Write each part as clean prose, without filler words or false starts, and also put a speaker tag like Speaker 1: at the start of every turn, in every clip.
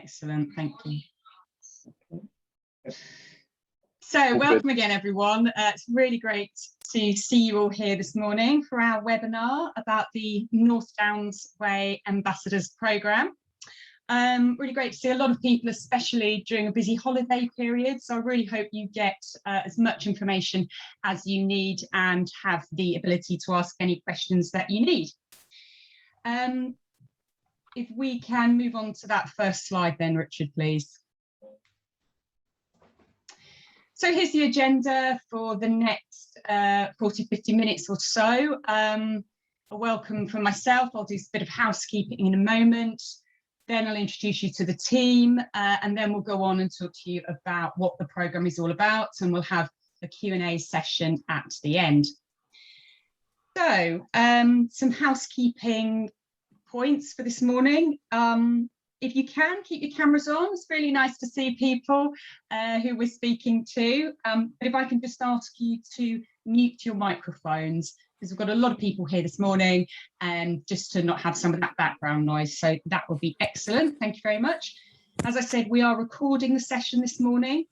Speaker 1: Excellent, thank you. So welcome again, everyone. It's really great to see you all here this morning for our webinar about the North Downs Way Ambassadors Programme. Really great to see a lot of people, especially during a busy holiday period. So I really hope you get as much information as you need and have the ability to ask any questions that you need. If we can move on to that first slide then, Richard, please. So here's the agenda for the next 40-50 minutes or so. A welcome from myself. I'll do a bit of housekeeping in a moment. Then I'll introduce you to the team, and then we'll go on and talk to you about what the programme is all about, and we'll have a Q&A session at the end. So some housekeeping points for this morning. If you can, keep your cameras on. It's really nice to see people who we're speaking to. But if I can just ask you to mute your microphones, because we've got a lot of people here this morning, and just to not have some of that background noise. So that would be excellent. Thank you very much. As I said, we are recording the session this morning.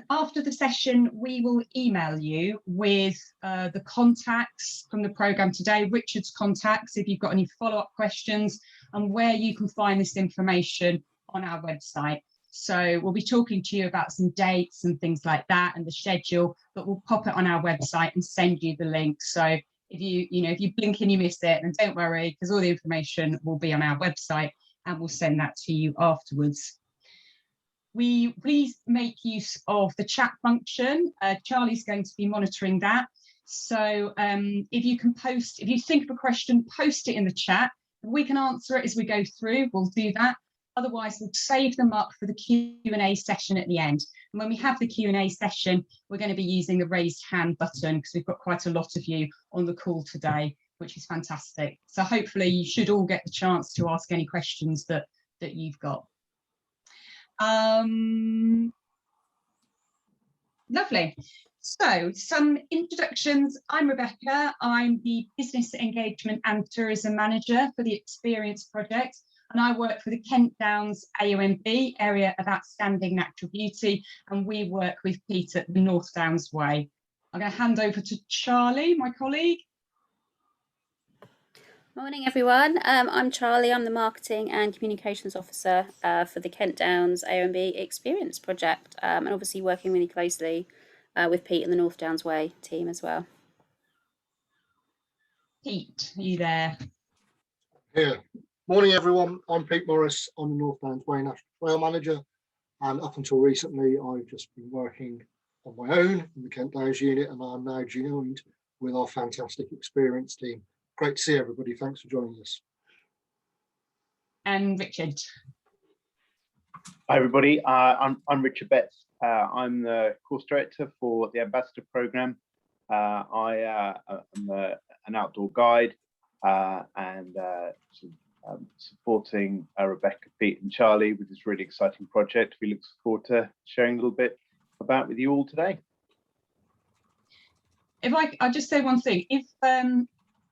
Speaker 1: After the session, we will email you with the contacts from the programme today, Richard's contacts, if you've got any follow-up questions, and where you can find this information on our website. So we'll be talking to you about some dates and things like that and the schedule, but we'll pop it on our website and send you the link. So if if you blink and you miss it, then don't worry, because all the information will be on our website and we'll send that to you afterwards. Please make use of the chat function. Charlie's going to be monitoring that. So if you think of a question, post it in the chat. We can answer it as we go through, we'll do that. Otherwise, we'll save them up for the Q&A session at the end. And when we have the Q&A session, we're going to be using the raised hand button because we've got quite a lot of you on the call today, which is fantastic. So hopefully you should all get the chance to ask any questions that you've got. Lovely. So some introductions. I'm Rebecca. I'm the Business Engagement and Tourism Manager for the Experience Project, and I work for the Kent Downs AONB, Area of Outstanding Natural Beauty, and we work with Pete at the North Downs Way. I'm going to hand over to Charlie, my colleague.
Speaker 2: Morning everyone, I'm Charlie. I'm the Marketing and Communications Officer for the Kent Downs AONB Experience Project, and obviously working really closely with Pete and the North Downs Way team as well.
Speaker 1: Pete, are you there?
Speaker 3: Here. Morning everyone, I'm Pete Morris. I'm the North Downs Way National Trail Manager, and up until recently I've just been working on my own in the Kent Downs unit, and I'm now joined with our fantastic experience team. Great to see everybody. Thanks for joining us.
Speaker 1: And Richard.
Speaker 4: Hi everybody, I'm Richard Betts. I'm the course director for the Ambassador Programme. I am an outdoor guide and supporting Rebecca, Pete and Charlie with this really exciting project. We look forward to sharing a little bit about with you all today.
Speaker 1: If I'll just say one thing,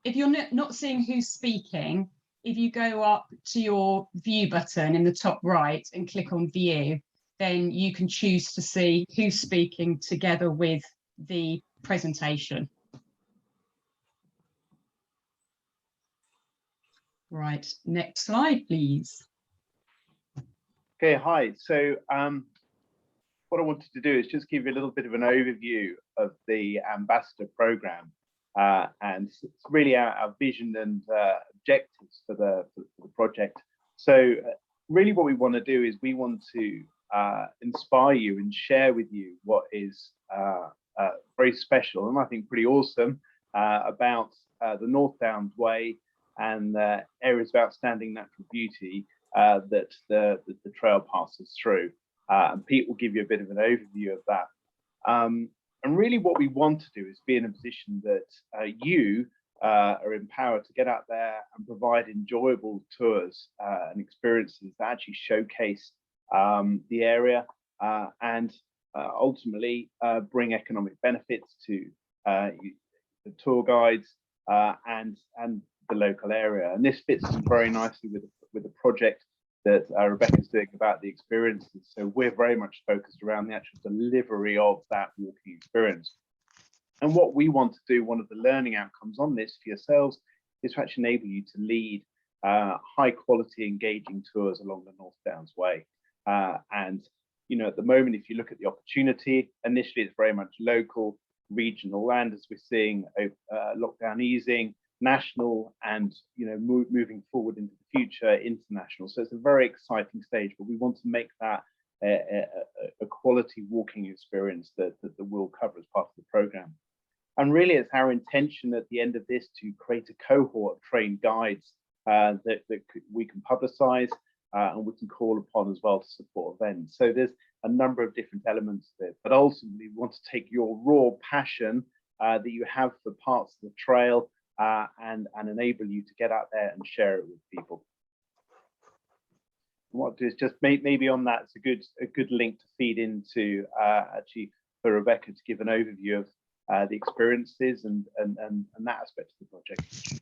Speaker 1: if you're not seeing who's speaking, if you go up to your view button in the top right and click on view, then you can choose to see who's speaking together with the presentation. Right, next slide, please.
Speaker 4: Okay, hi. So what I wanted to do is just give you a little bit of an overview of the Ambassador Programme. And it's really our vision and objectives for the project. So really what we want to do is we want to inspire you and share with you what is very special and I think pretty awesome about the North Downs Way and areas of outstanding natural beauty that the trail passes through. And Pete will give you a bit of an overview of that. And really what we want to do is be in a position that you are empowered to get out there and provide enjoyable tours and experiences that actually showcase the area and ultimately bring economic benefits to the tour guides and the local area. And this fits in very nicely with the project that Rebecca's doing about the experiences. So we're very much focused around the actual delivery of that walking experience. And what we want to do, one of the learning outcomes on this for yourselves, is to actually enable you to lead high quality engaging tours along the North Downs Way. And you know, at the moment, if you look at the opportunity, initially it's very much local, regional, and as we're seeing lockdown easing, national, and you know, moving forward into the future, international. So it's a very exciting stage, but we want to make that a quality walking experience that we'll cover as part of the program. And really, it's our intention at the end of this to create a cohort of trained guides that we can publicize and we can call upon as well to support events. So there's a number of different elements there, but ultimately we want to take your raw passion that you have for parts of the trail and enable you to get out there and share it with people. What I'll do is just maybe on that, it's a good link to feed into actually for Rebecca to give an overview of the experiences and that aspect of the project.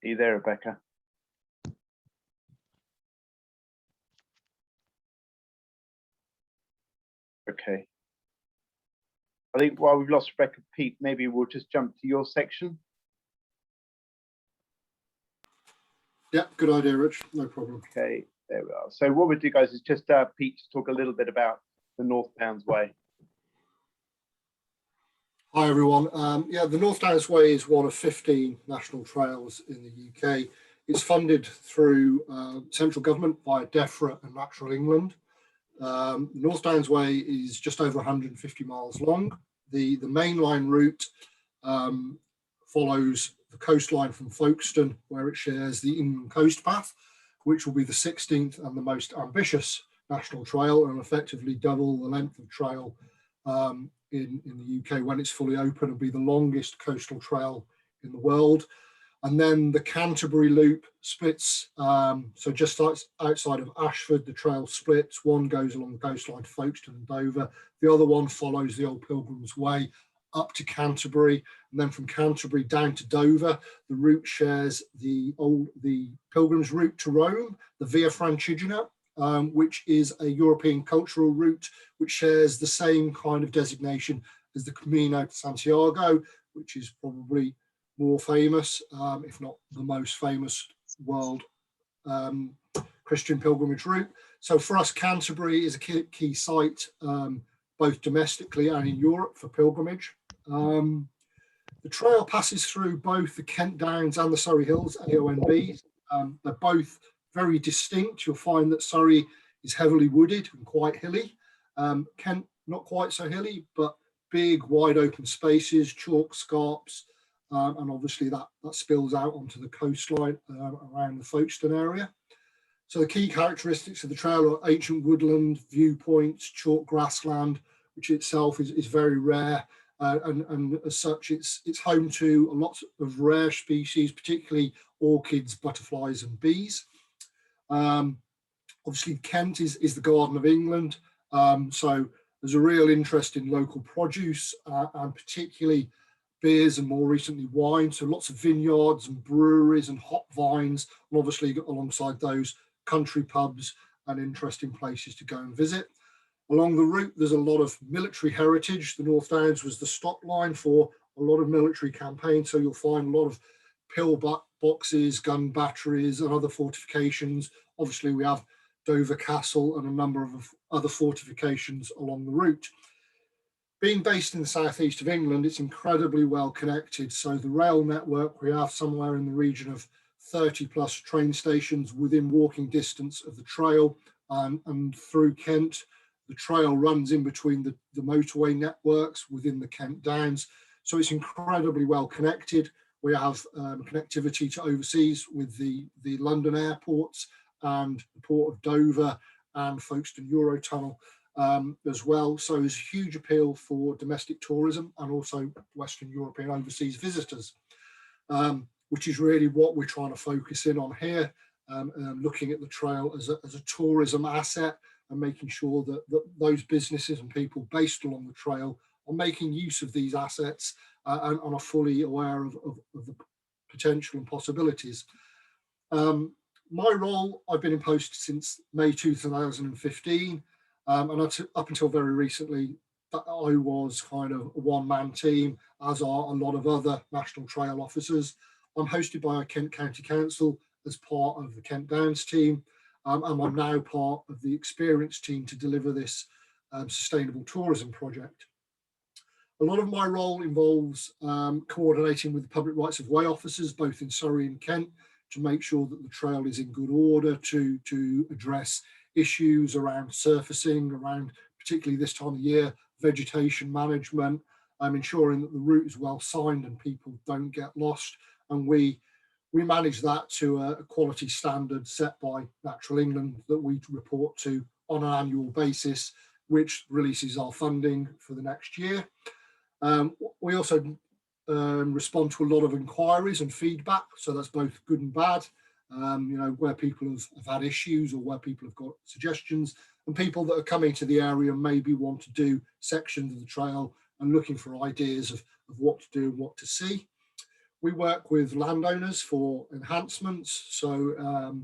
Speaker 4: Are you there, Rebecca? Okay. I think while we've lost Rebecca, Pete, maybe we'll just jump to your section.
Speaker 3: Yeah, good idea, Rich. No problem.
Speaker 4: Okay, there we are. So what we'll do, guys, is just Pete, just talk a little bit about the North Downs Way.
Speaker 3: Hi, everyone. Yeah, the North Downs Way is one of 15 national trails in the UK. It's funded through central government via DEFRA and Natural England. The North Downs Way is just over 150 miles long. The mainline route follows the coastline from Folkestone, where it shares the Inland Coast Path, which will be the 16th and the most ambitious national trail, and effectively double the length of trail in the UK when it's fully open, and be the longest coastal trail in the world. And then the Canterbury Loop splits, so just outside of Ashford, the trail splits. One goes along the coastline to Folkestone and Dover. The other one follows the old Pilgrim's Way up to Canterbury, and then from Canterbury down to Dover. The route shares the Pilgrim's route to Rome, the Via Francigena, which is a European cultural route, which shares the same kind of designation as the Camino de Santiago, which is probably more famous, if not the most famous world Christian pilgrimage route. So for us, Canterbury is a key site, both domestically and in Europe for pilgrimage. The trail passes through both the Kent Downs and the Surrey Hills AONBs. They're both very distinct. You'll find that Surrey is heavily wooded and quite hilly. Kent, not quite so hilly, but big, wide open spaces, chalk scarps, and obviously that spills out onto the coastline around the Folkestone area. So the key characteristics of the trail are ancient woodland, viewpoints, chalk grassland, which itself is very rare. And as such, it's home to a lot of rare species, particularly orchids, butterflies, and bees. Obviously, Kent is the Garden of England, so there's a real interest in local produce and particularly beers and more recently wine. So lots of vineyards and breweries and hop vines, and obviously alongside those, country pubs and interesting places to go and visit. Along the route, there's a lot of military heritage. The North Downs was the stop line for a lot of military campaigns, so you'll find a lot of pillboxes, gun batteries, and other fortifications. Obviously, we have Dover Castle and a number of other fortifications along the route. Being based in the southeast of England, it's incredibly well connected. So the rail network, we have somewhere in the region of 30 plus train stations within walking distance of the trail, and through Kent. The trail runs in between the motorway networks within the Kent Downs. So it's incredibly well connected. We have connectivity to overseas with the London airports and the Port of Dover and Folkestone Eurotunnel as well. So there's a huge appeal for domestic tourism and also Western European overseas visitors, which is really what we're trying to focus in on here, looking at the trail as a tourism asset and making sure that those businesses and people based along the trail making use of these assets and are fully aware of the potential and possibilities. My role, I've been in post since May 2015, and up until very recently, I was kind of a one-man team, as are a lot of other National Trail officers. I'm hosted by Kent County Council as part of the Kent Downs team, and I'm now part of the experience team to deliver this sustainable tourism project. A lot of my role involves coordinating with the public rights of way officers, both in Surrey and Kent, to make sure that the trail is in good order, to address issues around surfacing, around particularly this time of year, vegetation management, ensuring that the route is well signed and people don't get lost. And we manage that to a quality standard set by Natural England that we report to on an annual basis, which releases our funding for the next year. We also respond to a lot of inquiries and feedback, so that's both good and bad, where people have had issues or where people have got suggestions, and people that are coming to the area maybe want to do sections of the trail and looking for ideas of what to do and what to see. We work with landowners for enhancements, so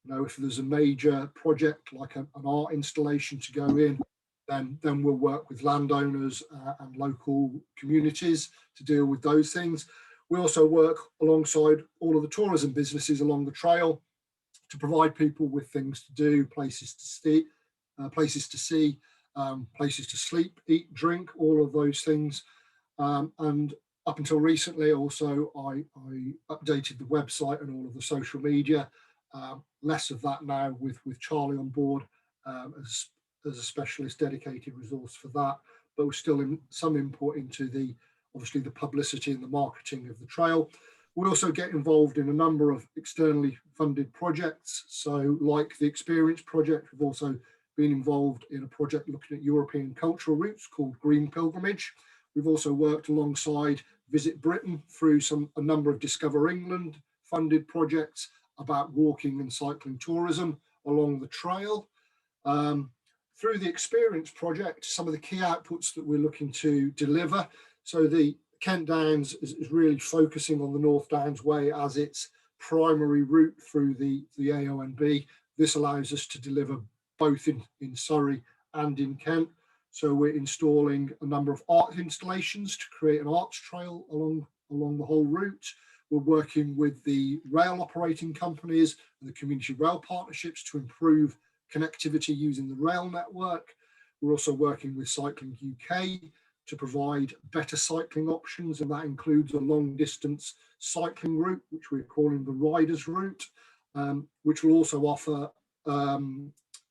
Speaker 3: if there's a major project like an art installation to go in, then we'll work with landowners and local communities to deal with those things. We also work alongside all of the tourism businesses along the trail to provide people with things to do, places to see, places to sleep, eat, drink, all of those things. And up until recently, also, I updated the website and all of the social media. Less of that now with Charlie on board as a specialist dedicated resource for that, but we're still in some input into obviously the publicity and the marketing of the trail. We also get involved in a number of externally funded projects. So like the Experience project, we've also been involved in a project looking at European cultural routes called Green Pilgrimage. We've also worked alongside Visit Britain through a number of Discover England funded projects about walking and cycling tourism along the trail. Through the Experience project, some of the key outputs that we're looking to deliver. So the Kent Downs is really focusing on the North Downs Way as its primary route through the AONB. This allows us to deliver both in Surrey and in Kent. So we're installing a number of art installations to create an arts trail along the whole route. We're working with the rail operating companies and the community rail partnerships to improve connectivity using the rail network. We're also working with Cycling UK to provide better cycling options, and that includes a long distance cycling route, which we're calling the Riders Route, which will also offer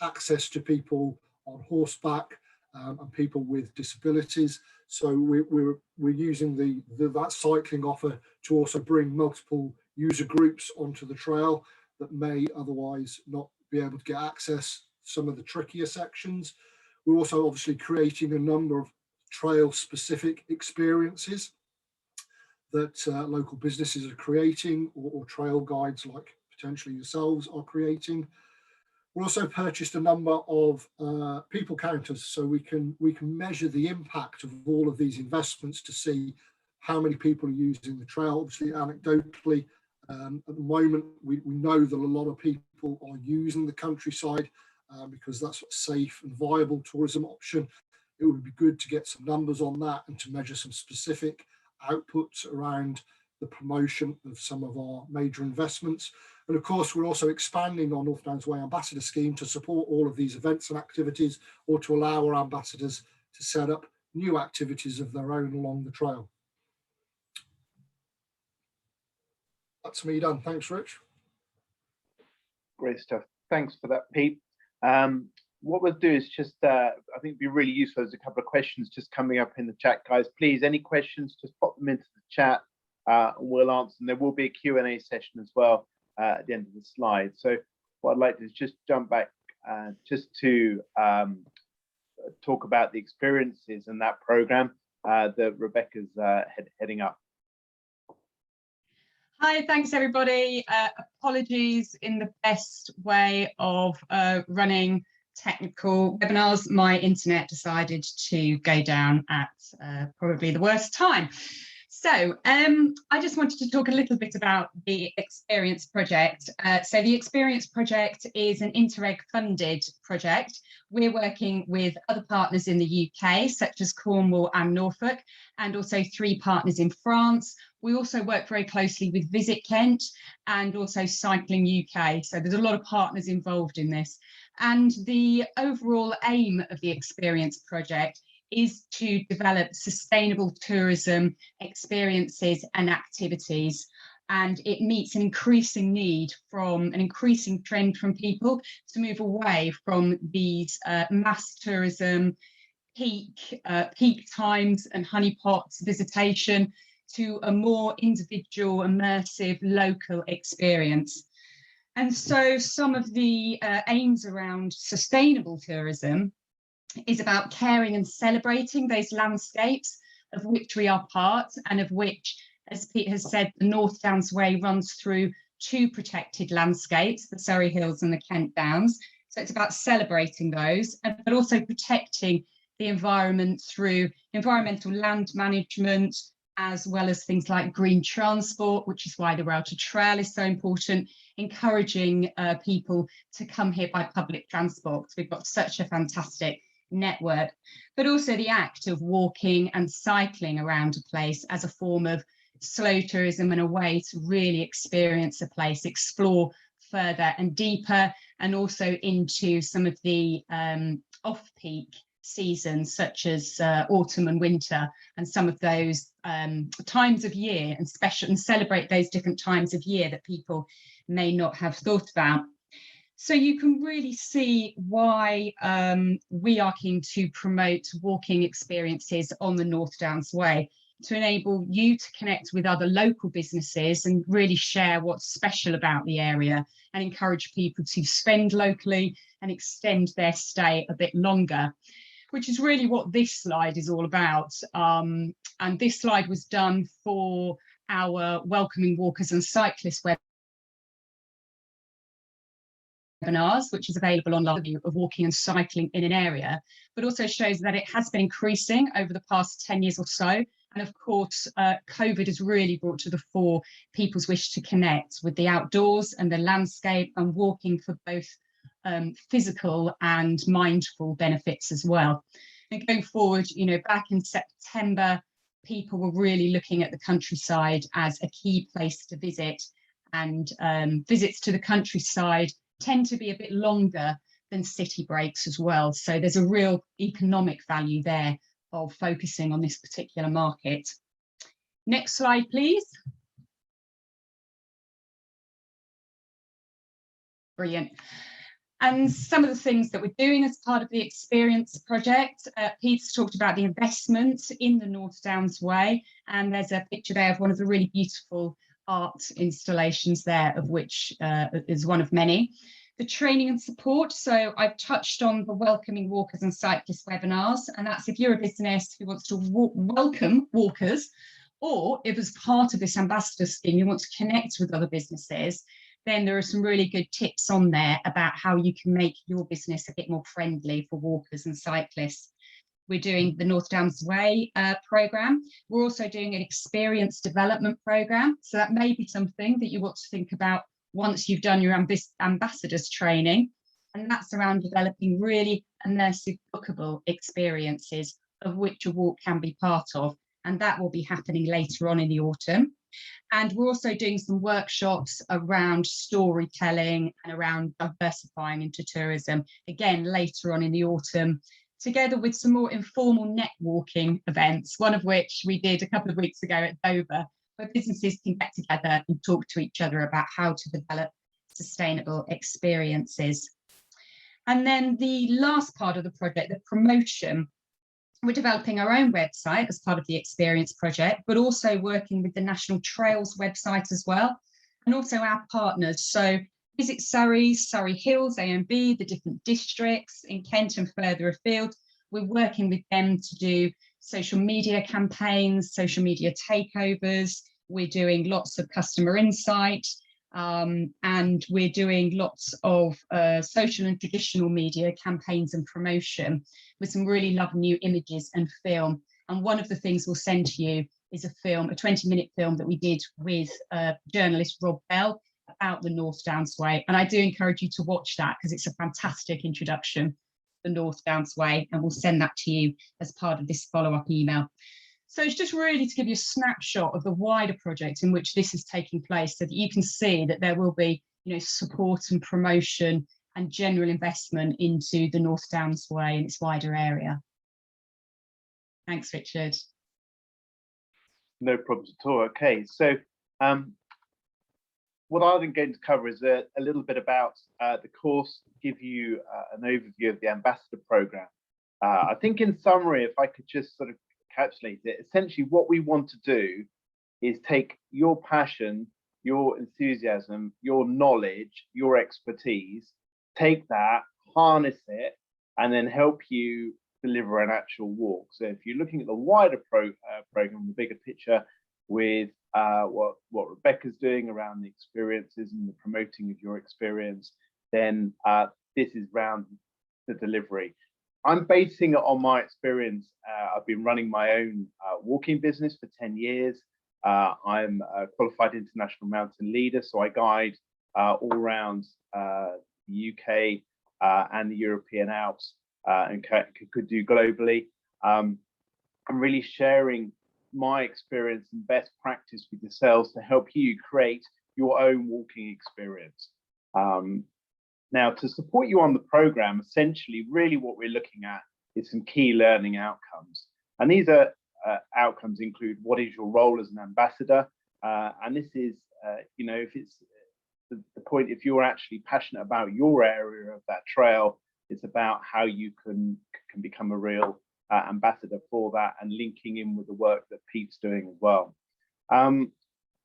Speaker 3: access to people on horseback and people with disabilities. So we're using that cycling offer to also bring multiple user groups onto the trail that may otherwise not be able to get access to some of the trickier sections. We're also obviously creating a number of trail specific experiences that local businesses are creating, or trail guides like potentially yourselves are creating. We also purchased a number of people counters, so we can measure the impact of all of these investments to see how many people are using the trail. Obviously, anecdotally, at the moment, we know that a lot of people are using the countryside because that's a safe and viable tourism option. It would be good to get some numbers on that and to measure some specific outputs around the promotion of some of our major investments. And of course, we're also expanding our North Downs Way Ambassador Scheme to support all of these events and activities, or to allow our ambassadors to set up new activities of their own along the trail. That's me done. Thanks, Rich.
Speaker 4: Great stuff. Thanks for that, Pete. What we'll do is just, I think it'd be really useful. There's a couple of questions just coming up in the chat, guys. Please, any questions, just pop them into the chat and we'll answer them. There will be a Q&A session as well at the end of the slide. So what I'd like to do is just jump back just to talk about the experiences and that program that Rebecca's heading up.
Speaker 1: Hi, thanks everybody. Apologies in the best way of running technical webinars, my internet decided to go down at probably the worst time. So I just wanted to talk a little bit about the Experience project. So the Experience project is an Interreg funded project. We're working with other partners in the UK, such as Cornwall and Norfolk, and also 3 partners in France. We also work very closely with Visit Kent and also Cycling UK. So there's a lot of partners involved in this. And the overall aim of the Experience project is to develop sustainable tourism experiences and activities. And it meets an increasing need from an increasing trend from people to move away from these mass tourism, peak times and honeypots visitation to a more individual, immersive, local experience. And so some of the aims around sustainable tourism is about caring and celebrating those landscapes of which we are part, and of which, as Pete has said, the North Downs Way runs through 2 protected landscapes, the Surrey Hills and the Kent Downs. So it's about celebrating those, but also protecting the environment through environmental land management, as well as things like green transport, which is why the Rail to Trail is so important, encouraging people to come here by public transport. We've got such a fantastic network, but also the act of walking and cycling around a place as a form of slow tourism and a way to really experience a place, explore further and deeper, and also into some of the off-peak seasons, such as autumn and winter, and some of those times of year, and celebrate those different times of year that people may not have thought about. So you can really see why we are keen to promote walking experiences on the North Downs Way, to enable you to connect with other local businesses and really share what's special about the area, and encourage people to spend locally and extend their stay a bit longer, which is really what this slide is all about. And this slide was done for our Welcoming Walkers and Cyclists webinars, which is available online, of walking and cycling in an area, but also shows that it has been increasing over the past 10 years or so. And of course, COVID has really brought to the fore people's wish to connect with the outdoors and the landscape, and walking for both physical and mindful benefits as well. And going forward, you know, back in September, people were really looking at the countryside as a key place to visit, and visits to the countryside tend to be a bit longer than city breaks as well. So there's a real economic value there of focusing on this particular market. Next slide, please. Brilliant. And some of the things that we're doing as part of the Experience project, Pete's talked about the investment in the North Downs Way, and there's a picture there of one of the really beautiful art installations there, of which is one of many. The training and support, so I've touched on the Welcoming Walkers and Cyclists webinars, and that's if you're a business who wants to welcome walkers, or if as part of this ambassador scheme you want to connect with other businesses, then there are some really good tips on there about how you can make your business a bit more friendly for walkers and cyclists. We're doing the North Downs Way programme. We're also doing an experience development programme. So that may be something that you want to think about once you've done your ambassadors training. And that's around developing really immersive, bookable experiences, of which a walk can be part of. And that will be happening later on in the autumn. And we're also doing some workshops around storytelling and around diversifying into tourism, again, later on in the autumn, together with some more informal networking events, one of which we did a couple of weeks ago at Dover, where businesses can get together and talk to each other about how to develop sustainable experiences. And then the last part of the project, the promotion. We're developing our own website as part of the Experience project, but also working with the National Trails website as well, and also our partners. So Visit Surrey, Surrey Hills, AMB, the different districts in Kent and further afield. We're working with them to do social media campaigns, social media takeovers. We're doing lots of customer insight. and we're doing lots of social and traditional media campaigns and promotion with some really lovely new images and film. And one of the things we'll send to you is a film, a 20-minute film that we did with journalist Rob Bell about the North Downs Way. And I do encourage you to watch that because it's a fantastic introduction to the North Downs Way, and we'll send that to you as part of this follow-up email. So it's just really to give you a snapshot of the wider project in which this is taking place, so that you can see that there will be, support and promotion and general investment into the North Downs Way and its wider area. Thanks, Richard.
Speaker 4: No problems at all. Okay, so what I'm going to cover is a little bit about the course, give you an overview of the Ambassador Programme. I think in summary, if I could just sort of encapsulate it, essentially what we want to do is take your passion, your enthusiasm, your knowledge, your expertise, take that, harness it, and then help you deliver an actual walk. So if you're looking at the wider program, the bigger picture with what Rebecca's doing around the experiences and the promoting of your experience, then this is around the delivery. I'm basing it on my experience. I've been running my own walking business for 10 years. I'm a qualified international mountain leader, so I guide all around the UK and the European Alps, and could do globally. I'm really sharing my experience and best practice with yourselves to help you create your own walking experience. Now, to support you on the program, essentially, really what we're looking at is some key learning outcomes. And these are outcomes include what is your role as an ambassador? And this is, if it's the point, if you're actually passionate about your area of that trail, it's about how you can become a real ambassador for that, and linking in with the work that Pete's doing as well.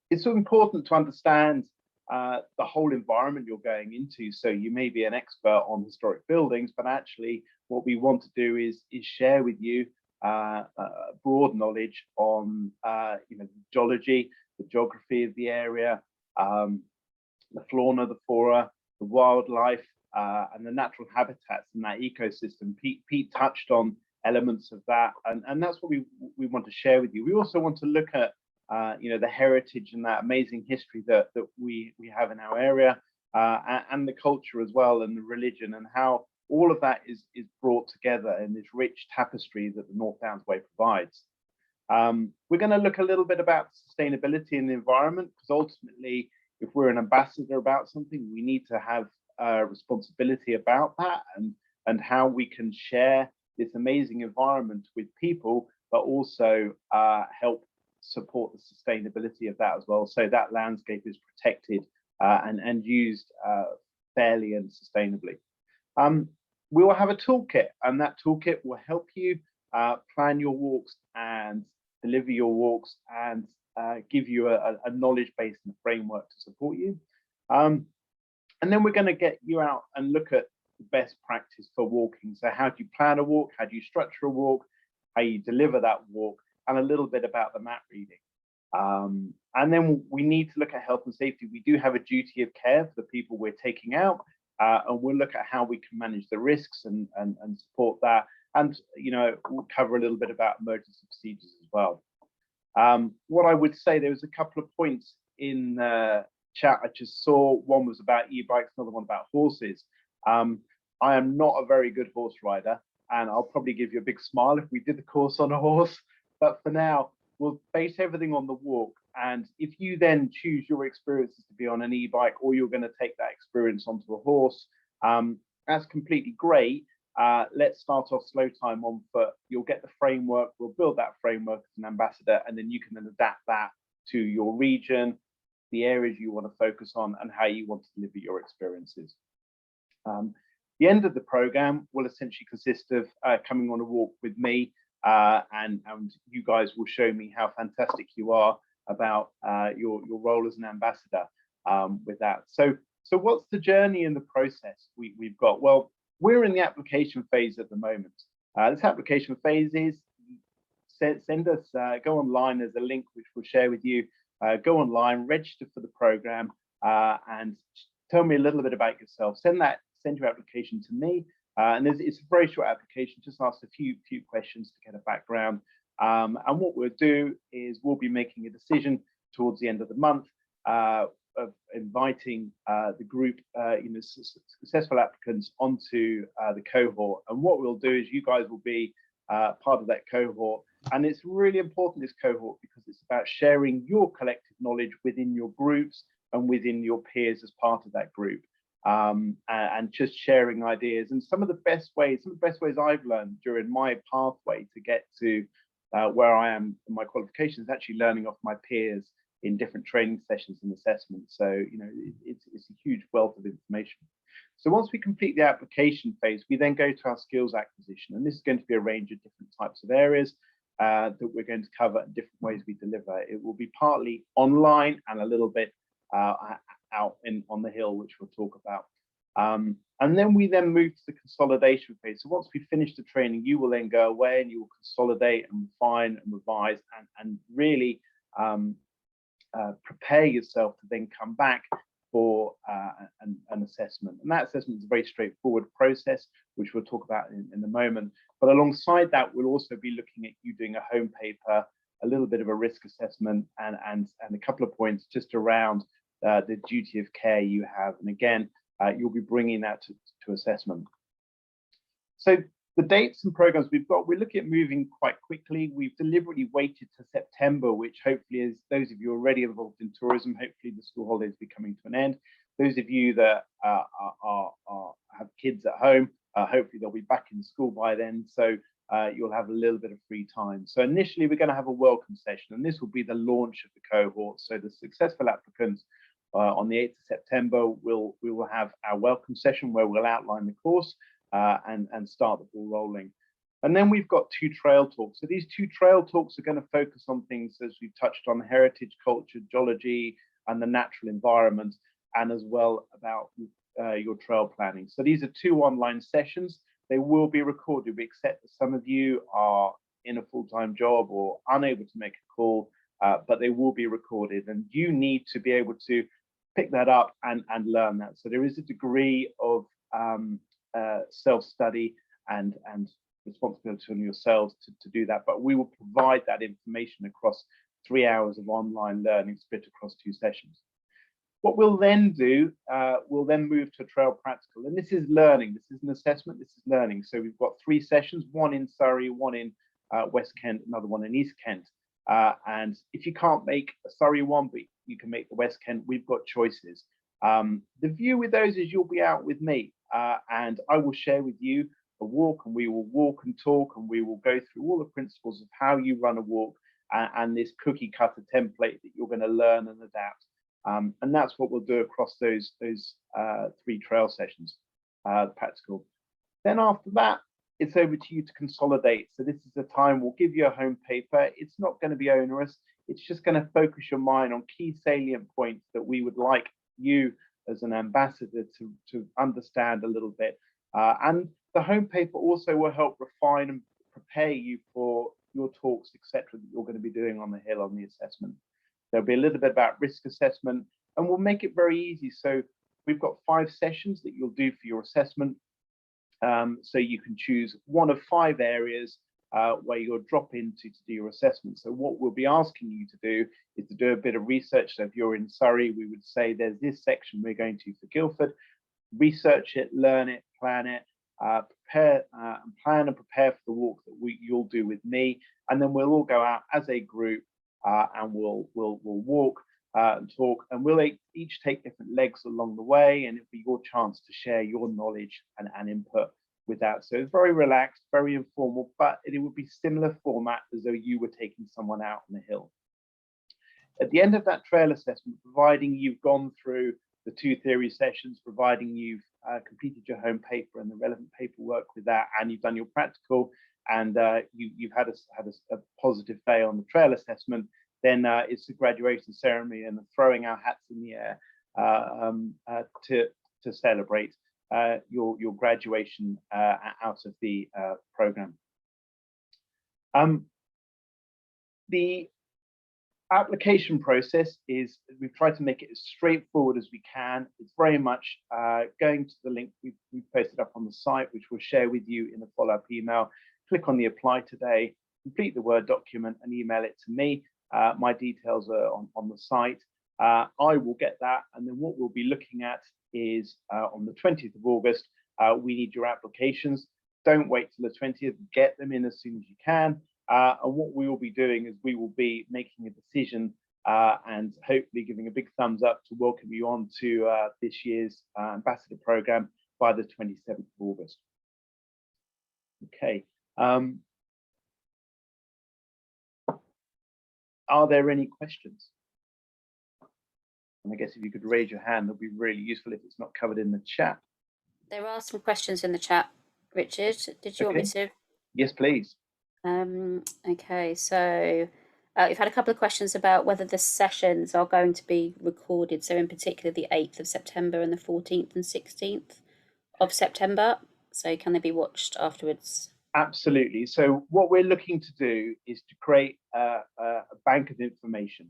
Speaker 4: It's so important to understand the whole environment you're going into. So you may be an expert on historic buildings, but actually what we want to do is share with you broad knowledge on the geology, the geography of the area, the fauna, the flora, the wildlife, and the natural habitats in that ecosystem. Pete touched on elements of that, and that's what we want to share with you. We also want to look at the heritage and that amazing history that we have in our area, and the culture as well, and the religion, and how all of that is brought together in this rich tapestry that the North Downs Way provides. We're going to look a little bit about sustainability in the environment, because ultimately, if we're an ambassador about something, we need to have responsibility about that, and how we can share this amazing environment with people, but also help support the sustainability of that as well, so that landscape is protected and used fairly and sustainably. We will have a toolkit, and that toolkit will help you plan your walks and deliver your walks, and give you a knowledge base and a framework to support you. And then we're going to get you out and look at the best practice for walking. So how do you plan a walk? How do you structure a walk? How you deliver that walk? And a little bit about the map reading. And then we need to look at health and safety. We do have a duty of care for the people we're taking out, and we'll look at how we can manage the risks and support that. And we'll cover a little bit about emergency procedures as well. What I would say, there was a couple of points in the chat I just saw. One was about e-bikes, another one about horses. I am not a very good horse rider, and I'll probably give you a big smile if we did the course on a horse. But for now, we'll base everything on the walk. And if you then choose your experiences to be on an e-bike, or you're going to take that experience onto a horse, that's completely great. Let's start off slow time on foot. You'll get the framework. We'll build that framework as an ambassador, and then you can then adapt that to your region, the areas you want to focus on, and how you want to deliver your experiences. The end of the program will essentially consist of coming on a walk with me, and you guys will show me how fantastic you are about your role as an ambassador with that. So what's the journey and the process we've got? Well, we're in the application phase at the moment. This application phase is send us, go online. There's a link which we'll share with you. Go online, register for the program, and tell me a little bit about yourself. Send your application to me. And it's a very short application, just ask a few questions to get a background. And what we'll do is we'll be making a decision towards the end of the month of inviting the group, successful applicants onto the cohort. And what we'll do is you guys will be part of that cohort. And it's really important, this cohort, because it's about sharing your collective knowledge within your groups and within your peers as part of that group. And just sharing ideas. And some of the best ways I've learned during my pathway to get to where I am in my qualifications, actually learning off my peers in different training sessions and assessments. So, it's a huge wealth of information. So once we complete the application phase, we then go to our skills acquisition. And this is going to be a range of different types of areas that we're going to cover and different ways we deliver. It will be partly online and a little bit out on the hill, which we'll talk about. And then we move to the consolidation phase. So once we finish the training, you will then go away and you will consolidate and refine and revise and really prepare yourself to then come back for an assessment. And that assessment is a very straightforward process, which we'll talk about in a moment. But alongside that, we'll also be looking at you doing a home paper, a little bit of a risk assessment, and a couple of points just around the duty of care you have. And again, you'll be bringing that to assessment. So the dates and programs we're looking at moving quite quickly. We've deliberately waited to September, which hopefully is those of you already involved in tourism, hopefully the school holidays will be coming to an end. Those of you that have kids at home, hopefully they'll be back in school by then. So you'll have a little bit of free time. So initially we're going to have a welcome session, and this will be the launch of the cohort. So the successful applicants on the 8th of September, we will have our welcome session where we'll outline the course and start the ball rolling. And then we've got 2 trail talks. So these 2 trail talks are going to focus on things, as we've touched on, heritage, culture, geology, and the natural environment, and as well about your trail planning. So these are 2 online sessions. They will be recorded. We accept that some of you are in a full-time job or unable to make a call, but they will be recorded, and you need to be able to pick that up and learn that. So there is a degree of self-study and responsibility on yourselves to do that, but we will provide that information across 3 hours of online learning split across 2 sessions. What we'll then do, we'll then move to trail practical, and this is learning. This is an assessment, this is learning. So we've got 3 sessions, one in Surrey, one in West Kent, another one in East Kent. And if you can't make a Surrey one, but you can make the West Kent, we've got choices. The view with those is you'll be out with me, and I will share with you a walk, and we will walk and talk, and we will go through all the principles of how you run a walk and this cookie cutter template that you're going to learn and adapt. And that's what we'll do across those 3 trail sessions, practical. Then after that, it's over to you to consolidate. So this is the time we'll give you a home paper. It's not going to be onerous. It's just going to focus your mind on key salient points that we would like you as an ambassador to understand a little bit. And the home paper also will help refine and prepare you for your talks, etc., that you're going to be doing on the hill on the assessment. There'll be a little bit about risk assessment, and we'll make it very easy. So we've got 5 sessions that you'll do for your assessment. So you can choose one of 5 areas where you'll drop into to do your assessment. So what we'll be asking you to do is to do a bit of research. So if you're in Surrey, we would say there's this section we're going to for Guildford. Research it, learn it, plan it, prepare and plan and prepare for the walk that you'll do with me. And then we'll all go out as a group and we'll walk and talk, and we'll each take different legs along the way, and it'll be your chance to share your knowledge and input with that. So it's very relaxed, very informal, but it would be similar format as though you were taking someone out on the hill. At the end of that trail assessment, providing you've gone through the 2 theory sessions, providing you've completed your home paper and the relevant paperwork with that, and you've done your practical, and you've had a positive day on the trail assessment, then it's the graduation ceremony and throwing our hats in the air to celebrate your graduation out of the program. application process is, we've tried to make it as straightforward as we can. It's very much going to the link we've posted up on the site, which we'll share with you in a follow-up email. Click on the apply today, complete the Word document and email it to me. My details are on the site. I will get that, and then what we'll be looking at is on the 20th of August, we need your applications. Don't wait till the 20th, get them in as soon as you can. And what we will be doing is we will be making a decision and hopefully giving a big thumbs up to welcome you on to this year's Ambassador Programme by the 27th of August. Okay. Are there any questions? And I guess if you could raise your hand, that would be really useful if it's not covered in the chat.
Speaker 2: There are some questions in the chat, Richard. Did you want me to?
Speaker 4: Yes, please.
Speaker 2: Okay, so we've had a couple of questions about whether the sessions are going to be recorded. So in particular, the 8th of September and the 14th and 16th of September. So can they be watched afterwards?
Speaker 4: Absolutely. So what we're looking to do is to create a bank of information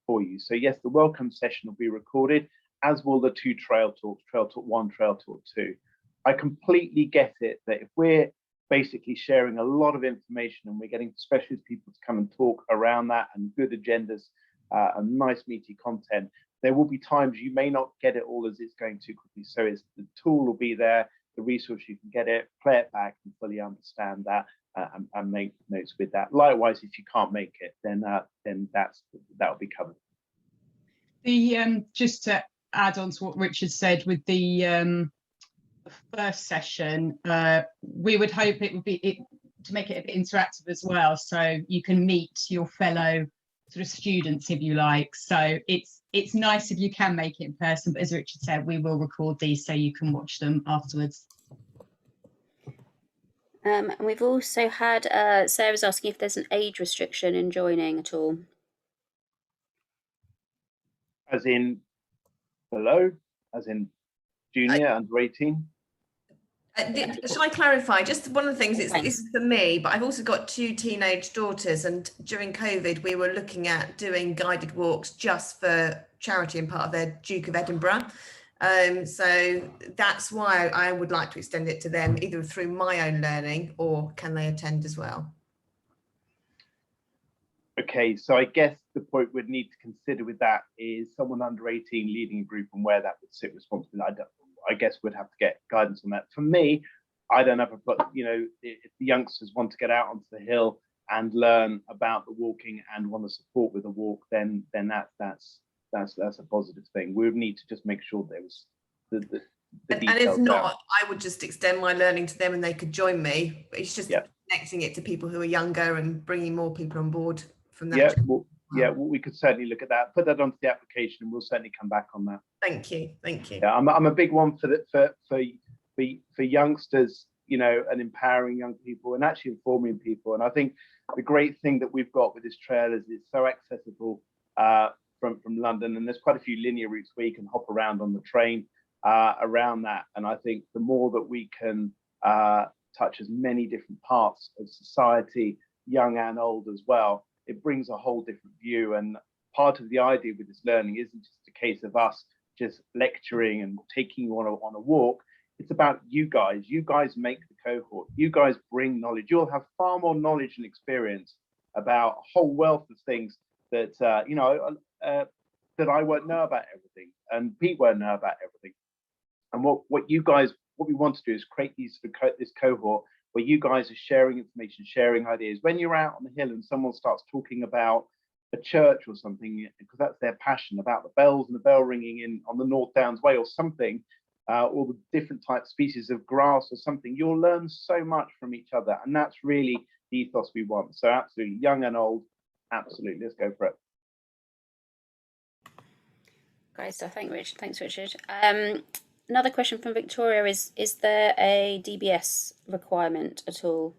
Speaker 4: for you. So yes, the welcome session will be recorded, as will the two trail talks, Trail Talk 1, Trail Talk 2. I completely get it that if we're basically sharing a lot of information and we're getting specialist people to come and talk around that and good agendas and nice meaty content, there will be times you may not get it all as it's going too quickly. So the tool will be there, the resource, you can get it, play it back and fully understand that and make notes with that. Likewise, if you can't make it, then that'll be covered.
Speaker 1: The just to add on to what Richard said with the first session, we would hope it would be to make it a bit interactive as well, so you can meet your fellow sort of students if you like. So it's nice if you can make it in person, but as Richard said, we will record these so you can watch them afterwards.
Speaker 2: And we've also had Sarah's asking if there's an age restriction in joining at all.
Speaker 4: As in below, as in junior, under 18?
Speaker 5: Shall I clarify? Just one of the things, this is for me, but I've also got two teenage daughters, and during COVID we were looking at doing guided walks just for charity and part of their Duke of Edinburgh. So that's why I would like to extend it to them, either through my own learning or can they attend as well?
Speaker 4: Okay, so I guess the point we'd need to consider with that is someone under 18 leading a group and where that would sit responsibility. I guess we'd have to get guidance on that. For me, I don't have a, but you know, if the youngsters want to get out onto the hill and learn about the walking and want to support with a walk, then that's a positive thing. We would need to just make sure there was the
Speaker 5: and if not, I would just extend my learning to them and they could join me. It's just connecting it to people who are younger and bringing more people on board from that.
Speaker 4: Well, we could certainly look at that. Put that onto the application, and we'll certainly come back on that.
Speaker 5: Thank you.
Speaker 4: Yeah, I'm a big one for youngsters, you know, and empowering young people and actually informing people. And I think the great thing that we've got with this trail is it's so accessible from London, and there's quite a few linear routes where you can hop around on the train around that. And I think the more that we can touch as many different parts of society, young and old as well, it brings a whole different view. And part of the idea with this learning isn't just a case of us just lecturing and taking you on a walk. It's about you guys. You guys make the cohort. You guys bring knowledge. You'll have far more knowledge and experience about a whole wealth of things that that I won't know about everything, and Pete won't know about everything. And what we want to do is create this cohort where you guys are sharing information, sharing ideas. When you're out on the hill and someone starts talking about a church or something, because that's their passion, about the bells and the bell ringing in on the North Downs Way or something, or the different types, species of grass or something, you'll learn so much from each other. And that's really the ethos we want. So absolutely, young and old, absolutely, let's go for it.
Speaker 2: Great stuff. Thanks, Richard. Another question from Victoria is there a DBS requirement at all?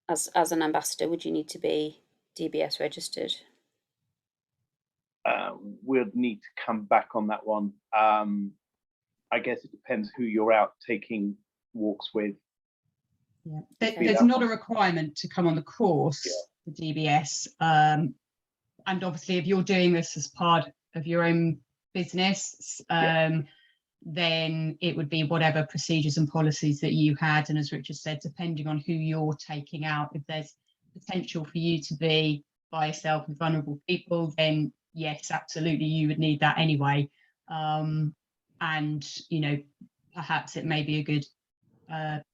Speaker 2: As an ambassador, would you need to be DBS registered?
Speaker 4: We'll need to come back on that one. I guess it depends who you're out taking walks with.
Speaker 1: Yeah, there's not a requirement to come on the course. the DBS. And obviously, if you're doing this as part of your own business, then it would be whatever procedures and policies that you had. And as Richard said, depending on who you're taking out, if there's potential for you to be by yourself with vulnerable people, then yes, absolutely, you would need that anyway. And, you know, perhaps it may be a good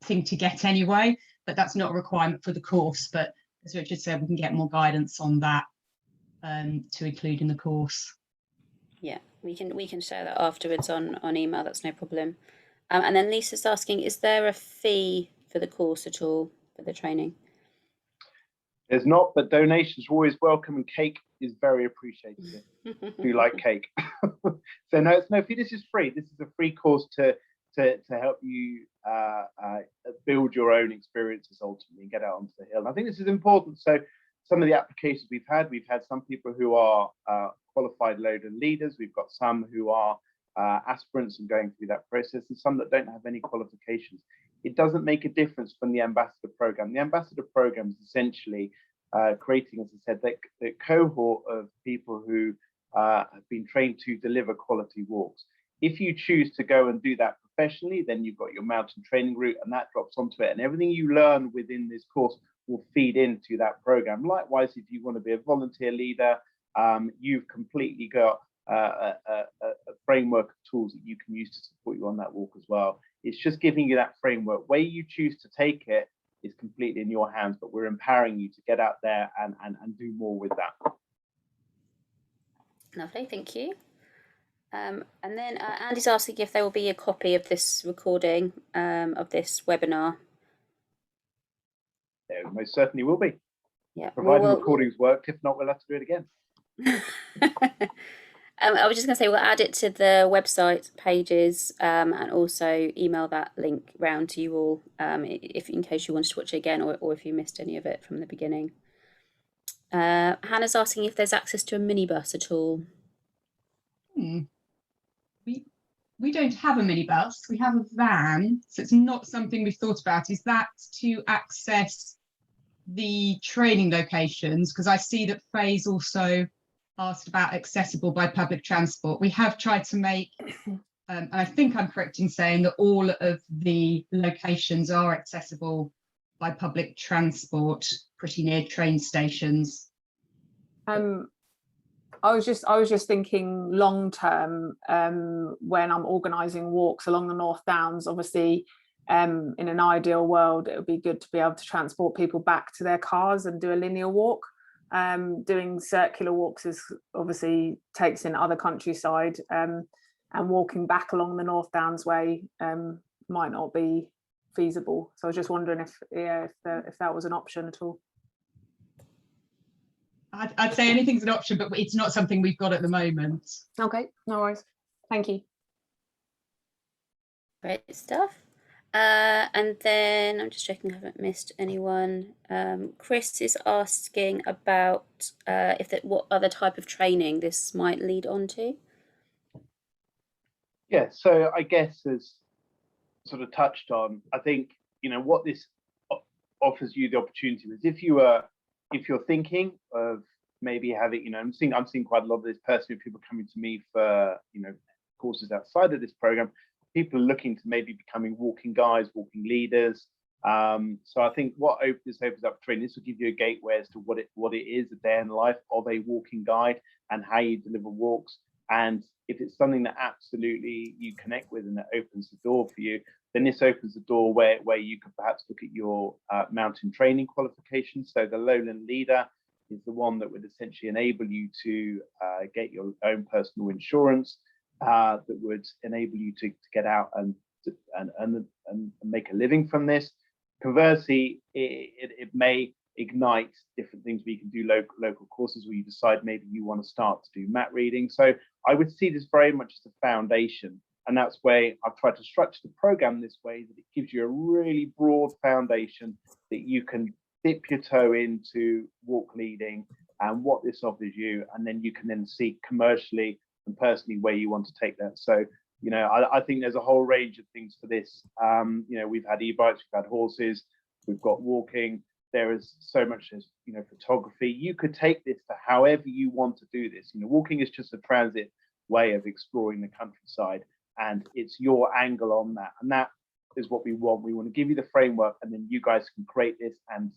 Speaker 1: thing to get anyway, but that's not a requirement for the course. But as Richard said, we can get more guidance on that to include in the course.
Speaker 2: Yeah, we can share that afterwards on email. That's no problem. And then Lisa's asking, is there a fee for the course at all, for the training?
Speaker 4: There's not, but donations are always welcome, and cake is very appreciated. Do you like cake? So no, it's no fee. This is free. This is a free course to help you build your own experiences ultimately and get out onto the hill. And I think this is important. So some of the applications we've had some people who are qualified lowland leaders. We've got some who are aspirants and going through that process, and some that don't have any qualifications. It doesn't make a difference from the ambassador program. The ambassador program is essentially creating, as I said, the cohort of people who have been trained to deliver quality walks. If you choose to go and do that professionally, then you've got your mountain training route, and that drops onto it. And everything you learn within this course will feed into that program. Likewise, if you want to be a volunteer leader, you've completely got a framework of tools that you can use to support you on that walk as well. It's just giving you that framework. Where you choose to take it is completely in your hands, but we're empowering you to get out there and do more with that.
Speaker 2: Lovely, thank you. And then Andy's asking if there will be a copy of this recording of this webinar.
Speaker 4: There most certainly will be.
Speaker 2: Yeah,
Speaker 4: Provided the recordings worked. If not, we'll have to do it again.
Speaker 2: I was just going to say we'll add it to the website pages and also email that link round to you all if in case you wanted to watch it again or if you missed any of it from the beginning. Hannah's asking if there's access to a minibus at all.
Speaker 1: We don't have a minibus, we have a van, so it's not something we've thought about. Is that to access the training locations? Because I see that Faye's also asked about accessible by public transport. We have tried to make, and I think I'm correct in saying that all of the locations are accessible by public transport, pretty near train stations.
Speaker 6: I was just thinking long term when I'm organising walks along the North Downs. Obviously, in an ideal world, it would be good to be able to transport people back to their cars and do a linear walk. Doing circular walks is obviously takes in other countryside, and walking back along the North Downs way might not be feasible. So I was just wondering if that was an option at all.
Speaker 1: I'd say anything's an option, but it's not something we've got at the moment.
Speaker 6: Okay, no worries. Thank you.
Speaker 2: Great stuff. And then I'm just checking I haven't missed anyone. Chris is asking about what other type of training this might lead on to.
Speaker 4: Yeah, so I guess as sort of touched on, I think, you know, what this offers you the opportunity is if you're thinking of maybe having, you know, I'm seeing quite a lot of this personally, people coming to me for, you know, courses outside of this program. People are looking to maybe becoming walking guides, walking leaders. So I think this opens up training. This will give you a gateway as to what it is, a day in the life of a walking guide and how you deliver walks. And if it's something that absolutely you connect with and that opens the door for you, then this opens the door where you could perhaps look at your mountain training qualifications. So the lowland leader is the one that would essentially enable you to get your own personal insurance. That would enable you to get out and make a living from this. Conversely, it may ignite different things where you can do local courses where you decide maybe you want to start to do map reading. So I would see this very much as a foundation, and that's where I've tried to structure the program this way, that it gives you a really broad foundation that you can dip your toe into walk leading and what this offers you, and then you can then see commercially and personally where you want to take that. So, you know, I think there's a whole range of things for this. You know, we've had e-bikes, we've had horses, we've got walking. there is so much as, you know, photography. You could take this to however you want to do this. You know, walking is just a transit way of exploring the countryside, and it's your angle on that. And that is what we want. We want to give you the framework, and then you guys can create this and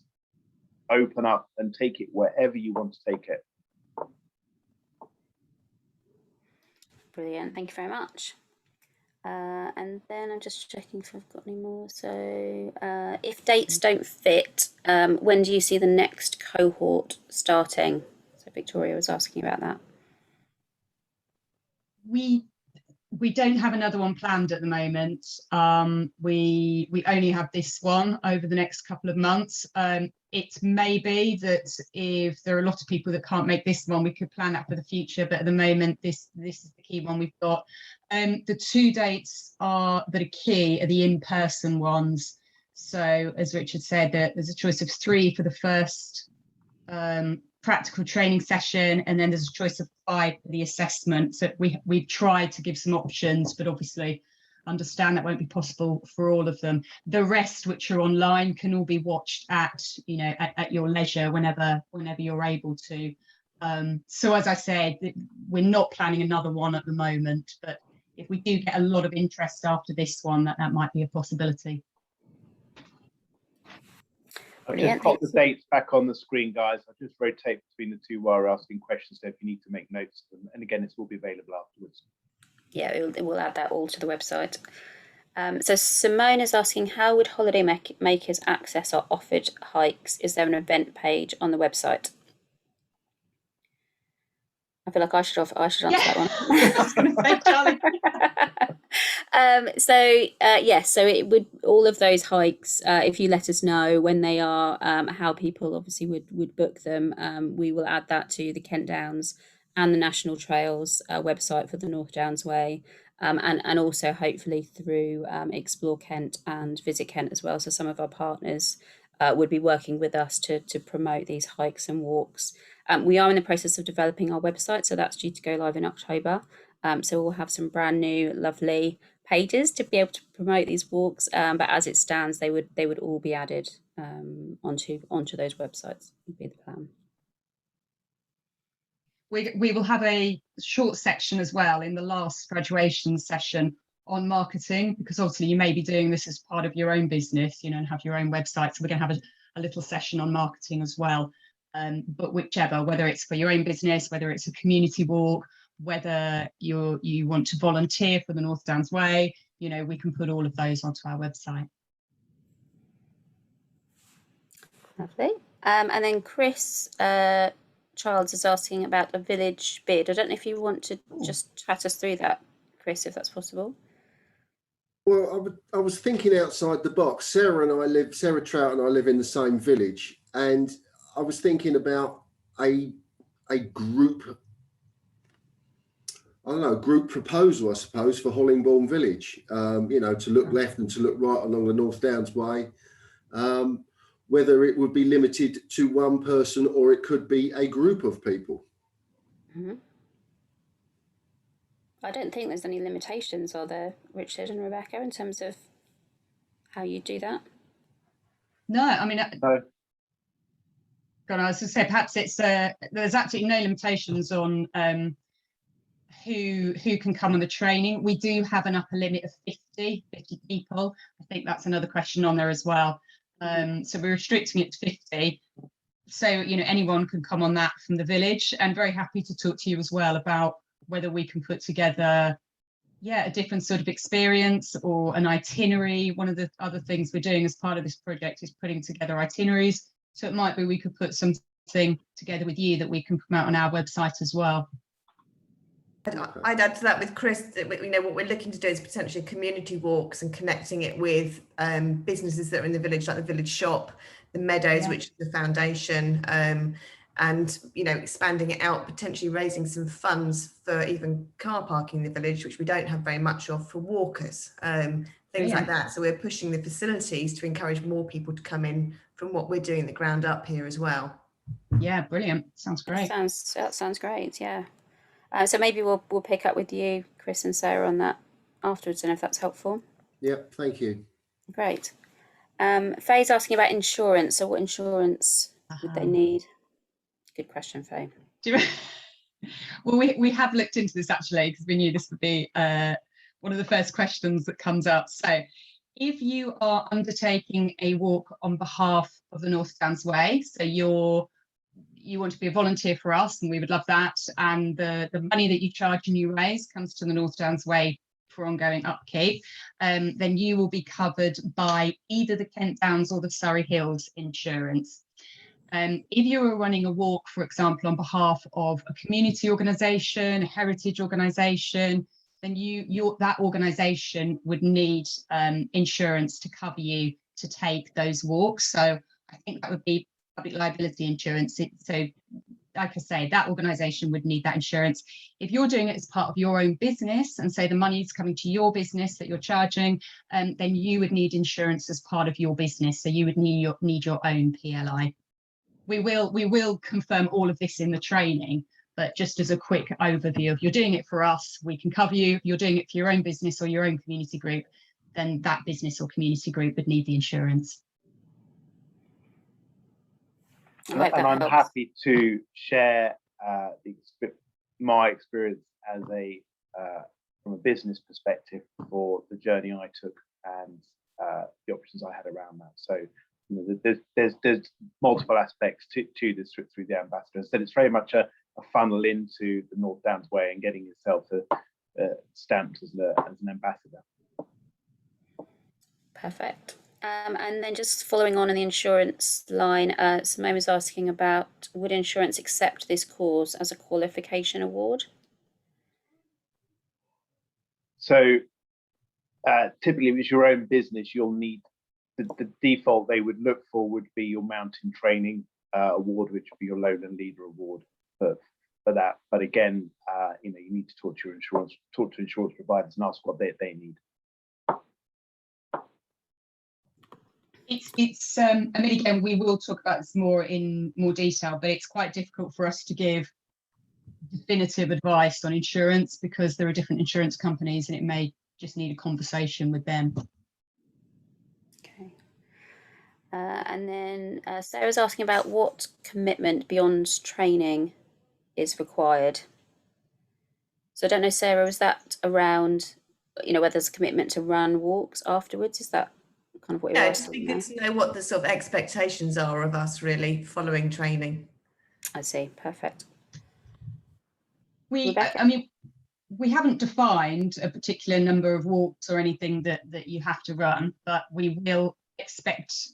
Speaker 4: open up and take it wherever you want to take it.
Speaker 2: Brilliant, thank you very much. And then I'm just checking if I've got any more. So if dates don't fit, when do you see the next cohort starting? So Victoria was asking about that.
Speaker 1: We don't have another one planned at the moment. We only have this one over the next couple of months. It may be that if there are a lot of people that can't make this one, we could plan that for the future. But at the moment, this is the key one we've got. The 2 dates that are key are the in-person ones. So as Richard said, there's a choice of 3 for the first practical training session, and then there's a choice of 5 for the assessment. So we've tried to give some options, but obviously understand that won't be possible for all of them. The rest, which are online, can all be watched at, you know, at your leisure whenever you're able to. So as I said, we're not planning another one at the moment, but if we do get a lot of interest after this one, that might be a possibility.
Speaker 4: I've just got the dates back on the screen, guys. I'll just rotate between the two while we're asking questions, so if you need to make notes of them. And again, it will be available afterwards.
Speaker 2: Yeah, it will add that all to the website. So Simone is asking, how would holiday makers access our offered hikes? Is there an event page on the website? I feel like I should answer that one.
Speaker 1: I was going to say, Charlie.
Speaker 2: Yes, so it would, all of those hikes, if you let us know when they are, how people obviously would book them, we will add that to the Kent Downs and the National Trails website for the North Downs Way, and also hopefully through Explore Kent and Visit Kent as well. So some of our partners would be working with us to promote these hikes and walks. We are in the process of developing our website, so that's due to go live in October. So we'll have some brand new, lovely pages to be able to promote these walks. But as it stands, they would all be added onto those websites. Would be the plan.
Speaker 1: We will have a short section as well in the last graduation session on marketing, because obviously you may be doing this as part of your own business, you know, and have your own website. So we're going to have a little session on marketing as well. But whichever, whether it's for your own business, whether it's a community walk, whether you want to volunteer for the North Downs Way, you know, we can put all of those onto our website.
Speaker 2: Lovely. And then Chris Childs is asking about a village bid. I don't know if you want to just chat us through that, Chris, if that's possible.
Speaker 7: Well, I was thinking outside the box. Sarah Trout and I live in the same village, and I was thinking about a group, I don't know, group proposal, I suppose, for Hollingbourne Village, you know, to look left and to look right along the North Downs Way, whether it would be limited to one person or it could be a group of people.
Speaker 2: Mm-hmm. I don't think there's any limitations, are there, Richard and Rebecca, in terms of how you do that?
Speaker 1: No, I mean,
Speaker 4: No.
Speaker 1: God, I was going to say, perhaps it's there's absolutely no limitations on who can come on the training. We do have an upper limit of 50 people. I think that's another question on there as well. So we're restricting it to 50. So, you know, anyone can come on that from the village, and very happy to talk to you as well about whether we can put together, a different sort of experience or an itinerary. One of the other things we're doing as part of this project is putting together itineraries. So it might be we could put something together with you that we can promote on our website as well.
Speaker 5: I'd add to that with Chris that, you know, what we're looking to do is potentially community walks and connecting it with businesses that are in the village, like the village shop, the meadows, which is the foundation, and, you know, expanding it out, potentially raising some funds for even car parking in the village, which we don't have very much of, for walkers, things like that. So we're pushing the facilities to encourage more people to come in from what we're doing at the ground up here as well.
Speaker 1: Yeah, brilliant. Sounds great.
Speaker 2: That sounds great, yeah. So maybe we'll pick up with you, Chris and Sarah, on that afterwards, and if that's helpful.
Speaker 7: Yep, thank you.
Speaker 2: Great. Faye's asking about insurance. So what insurance would they need? Good question, Faye.
Speaker 1: Well, we have looked into this actually, because we knew this would be one of the first questions that comes up. So if you are undertaking a walk on behalf of the North Downs Way, so you want to be a volunteer for us, and we would love that, and the money that you charge and you raise comes to the North Downs Way for ongoing upkeep, then you will be covered by either the Kent Downs or the Surrey Hills insurance. If you were running a walk, for example, on behalf of a community organisation, a heritage organisation, then that organisation would need insurance to cover you to take those walks. So I think that would be public liability insurance. So like I say, that organisation would need that insurance. If you're doing it as part of your own business, and say the money is coming to your business that you're charging, then you would need insurance as part of your business. So you would need your own PLI. We will confirm all of this in the training, but just as a quick overview, if you're doing it for us, we can cover you. If you're doing it for your own business or your own community group, then that business or community group would need the insurance.
Speaker 4: And I'm happy to share my experience as from a business perspective for the journey I took and the options I had around that. So there's multiple aspects to this through the ambassadors. So it's very much a funnel into the North Downs Way and getting yourself stamped as an ambassador.
Speaker 2: Perfect. And then just following on in the insurance line, Simone was asking about, would insurance accept this cause as a qualification award?
Speaker 4: So typically, if it's your own business, you'll need the default they would look for would be your mountain training award, which would be your lowland leader award for that. But again, you need to talk to insurance providers and ask what they need.
Speaker 1: I mean, again, we will talk about this in more detail, but it's quite difficult for us to give definitive advice on insurance because there are different insurance companies and it may just need a conversation with them.
Speaker 2: Okay. And then Sarah's asking about what commitment beyond training is required. So I don't know, Sarah, is that around, whether there's a commitment to run walks afterwards? Is that kind of what you're asking?
Speaker 5: Yeah, just be good to know what the sort of expectations are of us really following training.
Speaker 2: I see, perfect.
Speaker 1: We haven't defined a particular number of walks or anything that you have to run, but we will expect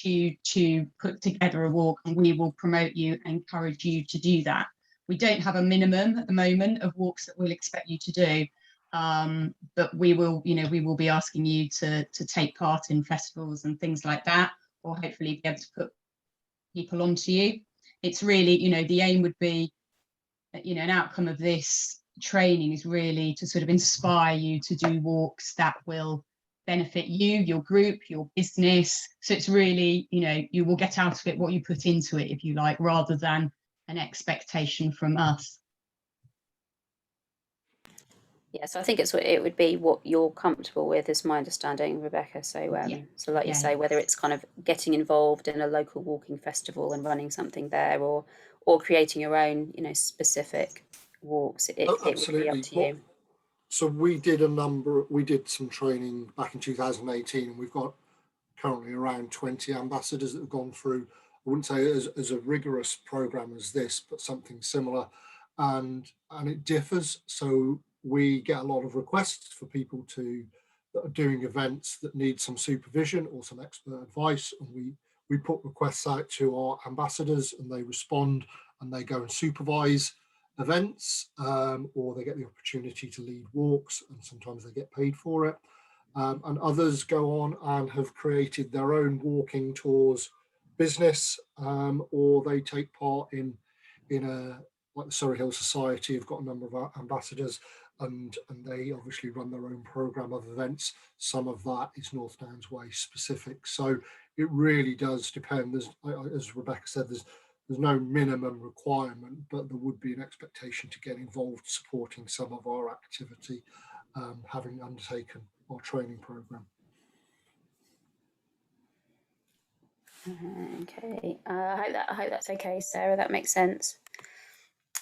Speaker 1: you to put together a walk, and we will promote you and encourage you to do that. We don't have a minimum at the moment of walks that we'll expect you to do, but we will be asking you to take part in festivals and things like that, or hopefully be able to put people onto you. It's really, the aim would be, an outcome of this training is really to sort of inspire you to do walks that will benefit you, your group, your business. So it's really, you will get out of it what you put into it, if you like, rather than an expectation from us.
Speaker 2: Yeah, so I think it would be what you're comfortable with, is my understanding, Rebecca. So so like you say, whether it's kind of getting involved in a local walking festival and running something there, or creating your own, specific walks, it would be up to you.
Speaker 3: So we did some training back in 2018, and we've got currently around 20 ambassadors that have gone through, I wouldn't say as a rigorous program as this, but something similar, and it differs. So we get a lot of requests for people that are doing events that need some supervision or some expert advice, and we put requests out to our ambassadors, and they respond and they go and supervise events, or they get the opportunity to lead walks, and sometimes they get paid for it. And others go on and have created their own walking tours business, or they take part in like the Surrey Hills Society have got a number of ambassadors, and they obviously run their own program of events. Some of that is North Downs Way specific. So it really does depend. As Rebecca said, there's no minimum requirement, but there would be an expectation to get involved supporting some of our activity, having undertaken our training program.
Speaker 2: Okay, I hope that's okay, Sarah. That makes sense.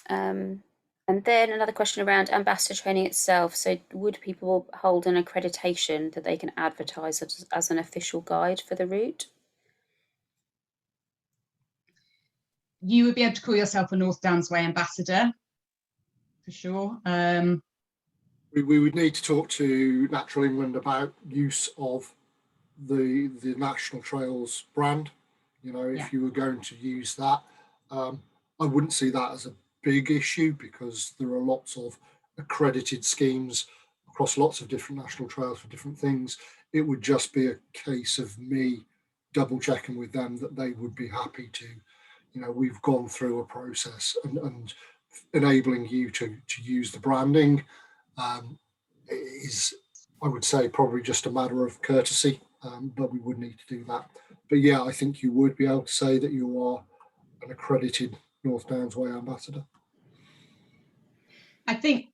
Speaker 2: And then another question around ambassador training itself. So, would people hold an accreditation that they can advertise as an official guide for the route?
Speaker 1: You would be able to call yourself a North Downs Way ambassador, for sure.
Speaker 3: We would need to talk to Natural England about use of the National Trails brand. You know, if you were going to use that, I wouldn't see that as a big issue because there are lots of accredited schemes across lots of different national trails for different things. It would just be a case of me double checking with them that they would be happy to, you know, we've gone through a process and enabling you to use the branding is, I would say, probably just a matter of courtesy, but we would need to do that. But yeah, I think you would be able to say that you are an accredited North Downs Way ambassador.
Speaker 1: I think,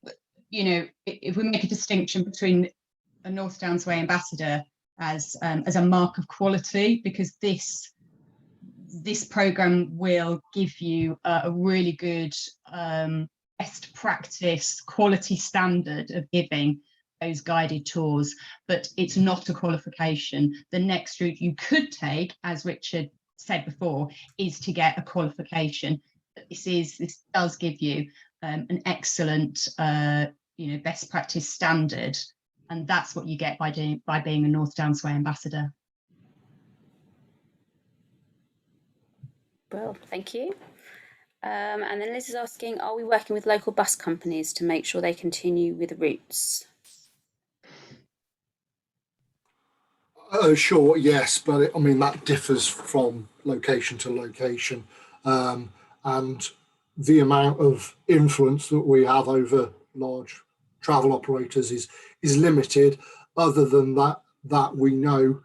Speaker 1: you know, if we make a distinction between a North Downs Way ambassador as a mark of quality, because this program will give you a really good best practice quality standard of giving those guided tours, but it's not a qualification. The next route you could take, as Richard said before, is to get a qualification. This does give you an excellent best practice standard, and that's what you get by being a North Downs Way ambassador.
Speaker 2: Well, thank you. And then Liz is asking, are we working with local bus companies to make sure they continue with routes?
Speaker 3: Sure, yes, but I mean that differs from location to location, and the amount of influence that we have over large travel operators is limited. Other than that we know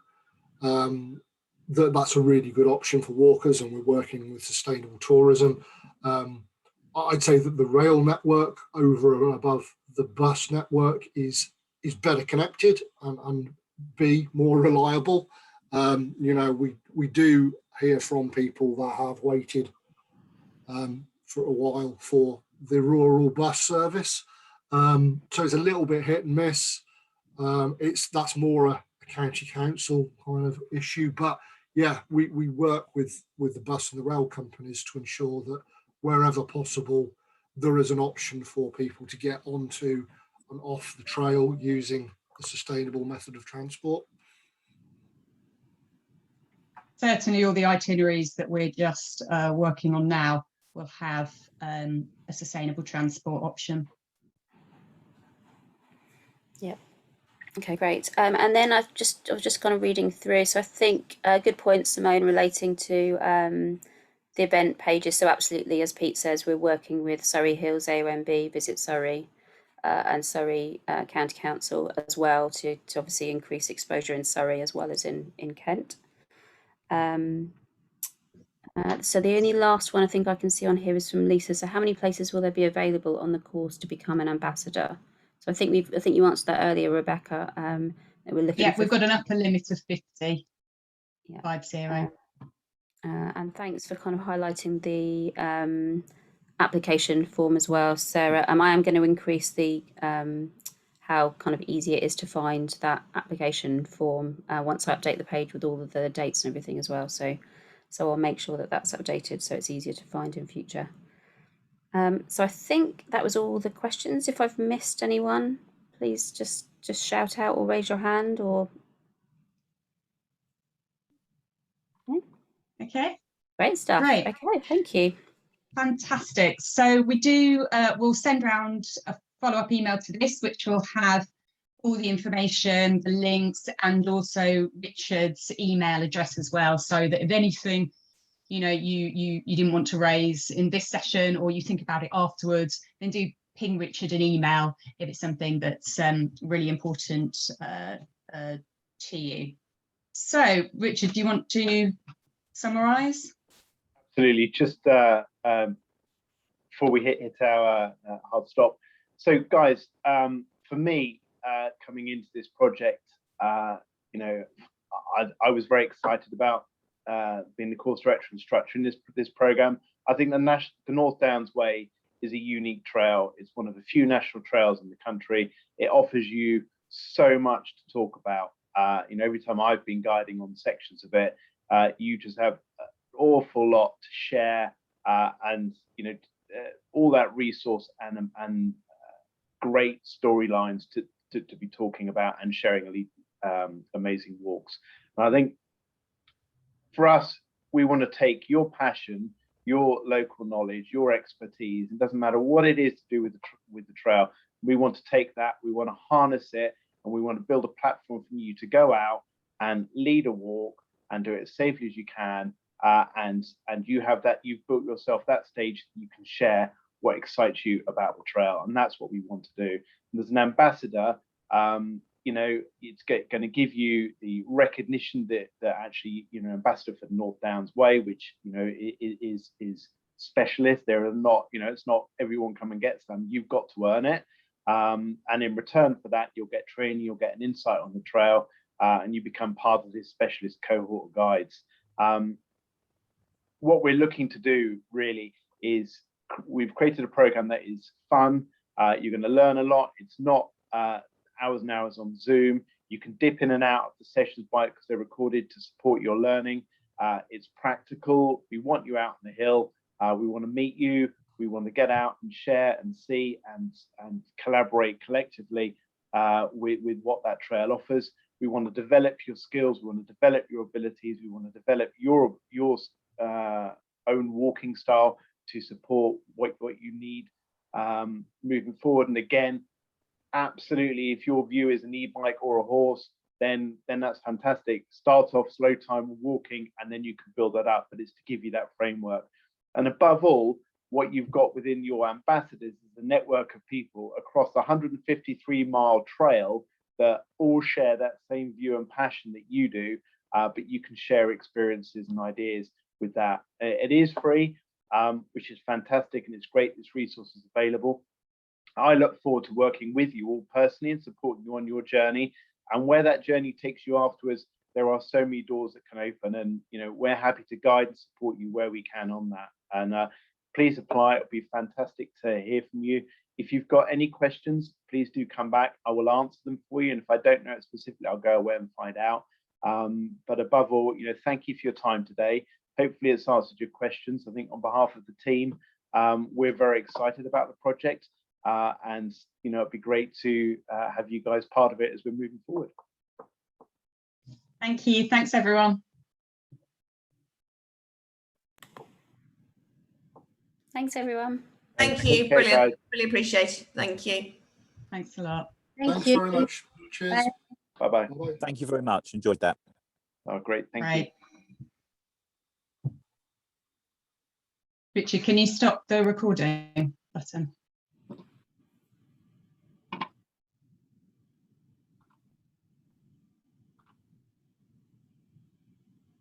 Speaker 3: that's a really good option for walkers, and we're working with sustainable tourism. I'd say that the rail network over and above the bus network is better connected and be more reliable. You know, we do hear from people that have waited for a while for the rural bus service. So it's a little bit hit and miss. That's more a county council kind of issue, but yeah, we work with the bus and the rail companies to ensure that wherever possible there is an option for people to get onto and off the trail using a sustainable method of transport.
Speaker 1: Certainly all the itineraries that we're just working on now will have a sustainable transport option.
Speaker 2: Yep. Okay, great. And then I was just kind of reading through. So I think good point, Simone, relating to the event pages. So absolutely, as Pete says, we're working with Surrey Hills AOMB, Visit Surrey, and Surrey County Council as well to obviously increase exposure in Surrey as well as in Kent. So the only last one I think I can see on here is from Lisa. So how many places will there be available on the course to become an ambassador? So I think you answered that earlier, Rebecca. That we're looking.
Speaker 1: Yeah, we've got an upper limit of 50.
Speaker 2: Yeah.
Speaker 1: 50.
Speaker 2: And thanks for kind of highlighting the application form as well, Sarah. I am going to increase the how kind of easy it is to find that application form once I update the page with all of the dates and everything as well. So I'll make sure that that's updated so it's easier to find in future. So I think that was all the questions. If I've missed anyone, please just shout out or raise your hand or.
Speaker 1: Okay.
Speaker 2: Great stuff.
Speaker 1: Great.
Speaker 2: Okay, thank you.
Speaker 1: Fantastic. So we do, we'll send around a follow-up email to this, which will have all the information, the links, and also Richard's email address as well, so that if anything, you know, you didn't want to raise in this session or you think about it afterwards, then do ping Richard an email if it's something that's really important to you. So Richard, do you want to summarise?
Speaker 4: Absolutely. Just before we hit our hard stop. So guys, for me, coming into this project, you know, I was very excited about being the course director and structuring this program. I think the North Downs Way is a unique trail. It's one of the few national trails in the country. It offers you so much to talk about. You know, every time I've been guiding on sections of it, you just have an awful lot to share, and you know, all that resource and great storylines to be talking about and sharing amazing walks. And I think for us, we want to take your passion, your local knowledge, your expertise. It doesn't matter what it is to do with the trail. We want to take that, we want to harness it, and we want to build a platform for you to go out and lead a walk and do it as safely as you can. And you have that, you've built yourself that stage that you can share what excites you about the trail, and that's what we want to do. And as an ambassador, you know, it's going to give you the recognition that actually, you know, ambassador for the North Downs Way, which, you know, is specialist. There are not, you know, it's not everyone come and gets them. You've got to earn it, and in return for that, you'll get training, you'll get an insight on the trail, and you become part of this specialist cohort of guides. What we're looking to do really is we've created a program that is fun. You're going to learn a lot. It's not hours and hours on Zoom. You can dip in and out of the sessions because they're recorded to support your learning. It's practical. We want you out on the hill. We want to meet you. We want to get out and share and see and collaborate collectively with what that trail offers. We want to develop your skills. We want to develop your abilities. We want to develop your own walking style to support what you need moving forward. And again, absolutely, if your view is an e-bike or a horse, then that's fantastic. Start off slow time walking, and then you can build that up. But it's to give you that framework. And above all, what you've got within your ambassadors is a network of people across the 153-mile trail that all share that same view and passion that you do, but you can share experiences and ideas with that. It is free, which is fantastic, and it's great this resource is available. I look forward to working with you all personally and supporting you on your journey. And where that journey takes you afterwards, there are so many doors that can open, and you know, we're happy to guide and support you where we can on that. And please apply. It'll be fantastic to hear from you. If you've got any questions, please do come back. I will answer them for you. And if I don't know it specifically, I'll go away and find out. But above all, you know, thank you for your time today. Hopefully it's answered your questions. I think on behalf of the team, we're very excited about the project. And, you know, it'd be great to have you guys part of it as we're moving forward.
Speaker 1: Thank you. Thanks, everyone.
Speaker 2: Thanks, everyone.
Speaker 5: Thank you.
Speaker 4: Okay,
Speaker 5: Brilliant.
Speaker 4: guys.
Speaker 5: Really appreciate it. Thank you.
Speaker 1: Thanks a lot.
Speaker 3: Thanks very much. Cheers.
Speaker 4: Bye-bye.
Speaker 3: Bye-bye.
Speaker 8: Thank you very much. Enjoyed that.
Speaker 4: Oh, great. Thank you.
Speaker 1: Right. Richard, can you stop the recording button?